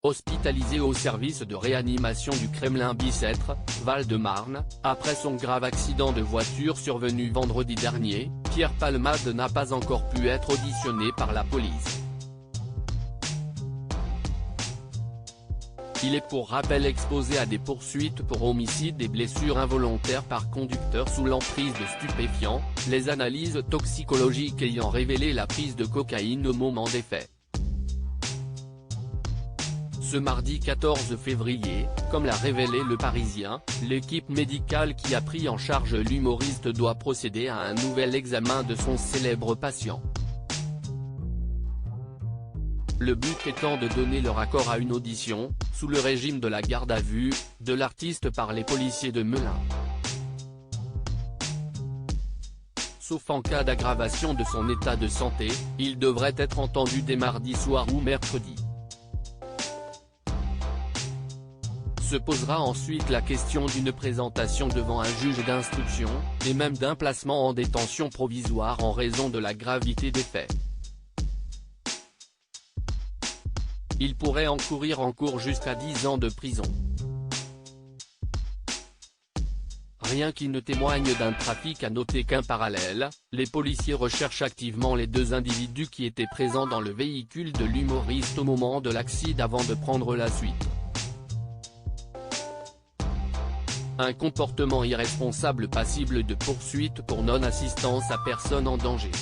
hospitalisé au service de réanimation du Kremlin-Bicêtre, Val-de-Marne, après son grave accident de voiture survenu vendredi dernier. Pierre Palmade n'a pas encore pu être auditionné par la police. Il est pour rappel exposé à des poursuites pour homicide et blessures involontaires par conducteur sous l'emprise de stupéfiants, les analyses toxicologiques ayant révélé la prise de cocaïne au moment des faits. Ce mardi 14 février, comme l'a révélé Le Parisien, l'équipe médicale qui a pris en charge l'humoriste doit procéder à un nouvel examen de son célèbre patient. Le but étant de donner leur accord à une audition, sous le régime de la garde à vue, de l'artiste par les policiers de Melun. Sauf en cas d'aggravation de son état de santé, il devrait être entendu dès mardi soir ou mercredi. Se posera ensuite la question d'une présentation devant un juge d'instruction, et même d'un placement en détention provisoire en raison de la gravité des faits. Il pourrait encourir en cours jusqu'à 10 ans de prison. Rien qui ne témoigne d'un trafic. À noter qu'en parallèle, les policiers recherchent activement les deux individus qui étaient présents dans le véhicule de l'humoriste au moment de l'accident avant de prendre la suite. Un comportement irresponsable passible de poursuite pour non-assistance à personne en danger.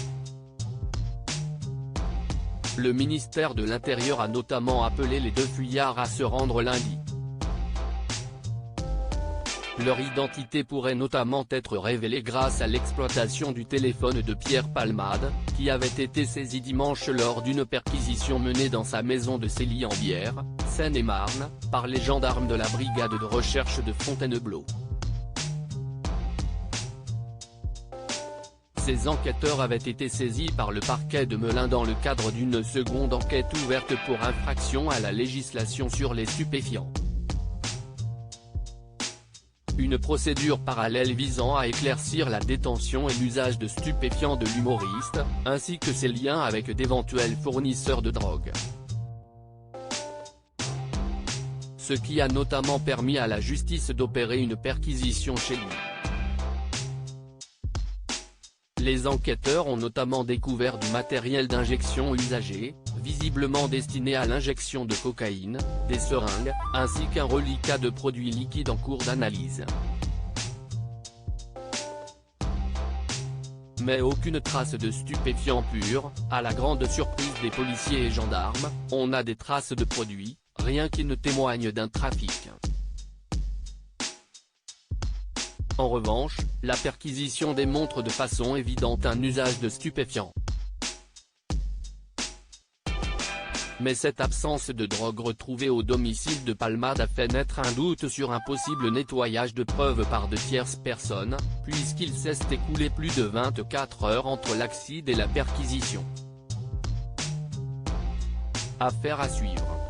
Le ministère de l'Intérieur a notamment appelé les deux fuyards à se rendre lundi. Leur identité pourrait notamment être révélée grâce à l'exploitation du téléphone de Pierre Palmade, qui avait été saisi dimanche lors d'une perquisition menée dans sa maison de Célie-en-Bière, Seine-et-Marne, par les gendarmes de la brigade de recherche de Fontainebleau. Ces enquêteurs avaient été saisis par le parquet de Melun dans le cadre d'une seconde enquête ouverte pour infraction à la législation sur les stupéfiants. Une procédure parallèle visant à éclaircir la détention et l'usage de stupéfiants de l'humoriste, ainsi que ses liens avec d'éventuels fournisseurs de drogue. Ce qui a notamment permis à la justice d'opérer une perquisition chez lui. Les enquêteurs ont notamment découvert du matériel d'injection usagé, visiblement destiné à l'injection de cocaïne, des seringues, ainsi qu'un reliquat de produits liquides en cours d'analyse. Mais aucune trace de stupéfiants purs. À la grande surprise des policiers et gendarmes, on a des traces de produits, rien qui ne témoigne d'un trafic. En revanche, la perquisition démontre de façon évidente un usage de stupéfiants. Mais cette absence de drogue retrouvée au domicile de Palmade a fait naître un doute sur un possible nettoyage de preuves par de tierces personnes, puisqu'il s'est écoulé plus de 24 heures entre l'accident et la perquisition. Affaire à suivre.